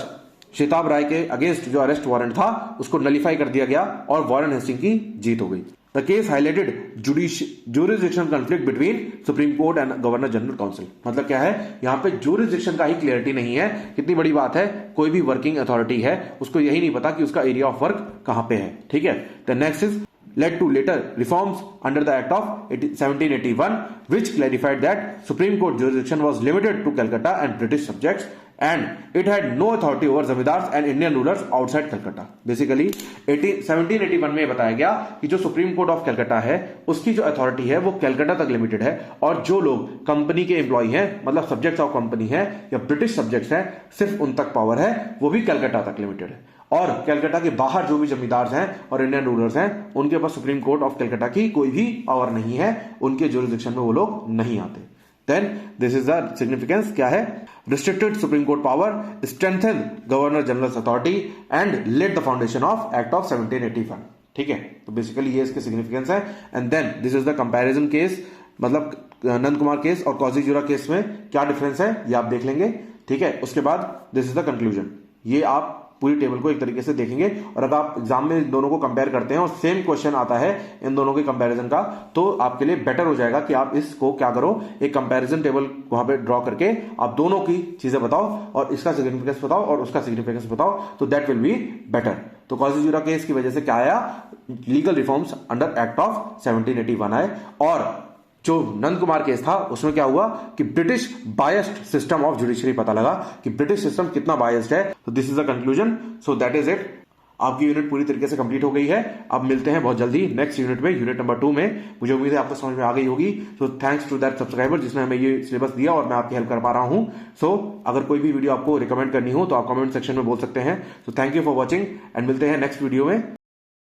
शिताब राय के अगेंस्ट जो अरेस्ट वारंट था उसको नलिफाई कर दिया गया और वॉरेन हेस्टिंग की जीत हो गई। The case highlighted jurisdiction conflict between Supreme court and governor General council. मतलब क्या है, यहां पे जुरिसडिक्शन का ही क्लियरिटी नहीं है। कितनी बड़ी बात है, कोई भी वर्किंग अथॉरिटी है उसको यही नहीं पता कि उसका एरिया ऑफ वर्क कहां पे है, ठीक है। The next is led to later reforms under the Act of 1781, which clarified that Supreme Court jurisdiction was limited to Calcutta and British subjects, and it had no authority over zamindars and Indian rulers outside Calcutta. Basically 1781 में बताया गया कि जो supreme court of Calcutta है उसकी जो authority है वो कलकत्ता तक लिमिटेड है, और जो लोग कंपनी के एम्प्लॉय हैं, मतलब सब्जेक्ट्स ऑफ कंपनी है या ब्रिटिश सब्जेक्ट्स हैं, सिर्फ उन तक पावर है, वो भी कलकत्ता तक लिमिटेड है। और कलकत्ता के बाहर जो भी जमींदार हैं और इंडियन रूलर्स हैं उनके पास सुप्रीम कोर्ट ऑफ कलकत्ता की कोई भी पावर नहीं है, उनके जुरिडिक्शन में वो लोग नहीं आते। Then this is the significance क्या है? Restricted supreme court power, strengthen governor general authority and led the foundation of act of 1781। ठीक है, तो बेसिकली ये इसके सिग्निफिकेंस है। And then this is the comparison case, मतलब नंद कुमार केस और कॉजीजुरा केस में क्या डिफरेंस है ये आप देख लेंगे। ठीक है, उसके बाद दिस इज द कंक्लूजन। ये आप पूरी टेबल को एक तरीके से देखेंगे, और अगर आप एग्जाम में इन दोनों को कंपेयर करते हैं और सेम क्वेश्चन आता है इन दोनों के कंपैरिजन का, तो आपके लिए बेटर हो जाएगा कि आप इसको क्या करो, एक कंपैरिजन टेबल वहां पे ड्रॉ करके आप दोनों की चीजें बताओ और इसका सिग्निफिकेंस बताओ और उसका सिग्निफिकेंस बताओ, तो दैट विल बी बेटर। तो कॉजीजुरा केस की वजह से क्या आया? Legal reforms under act of 1781 आए। और जो नंद कुमार केस था उसमें क्या हुआ कि British biased system of judiciary पता लगा कि ब्रिटिश सिस्टम कितना बायस्ड है। तो this is the conclusion, so that is it. आपकी यूनिट पूरी तरीके से कंप्लीट हो गई है। अब मिलते हैं बहुत जल्दी नेक्स्ट यूनिट में, यूनिट नंबर 2 में। मुझे उम्मीद है आपको समझ में आ गई होगी। So thanks to that subscriber जिसने हमें ये सिलेबस दिया और मैं आपकी हेल्प कर पा रहा हूं। सो अगर कोई भी वीडियो आपको रिकमेंड करनी हो तो आप कमेंट सेक्शन में बोल सकते हैं। So thank you for watching and मिलते हैं नेक्स्ट वीडियो में।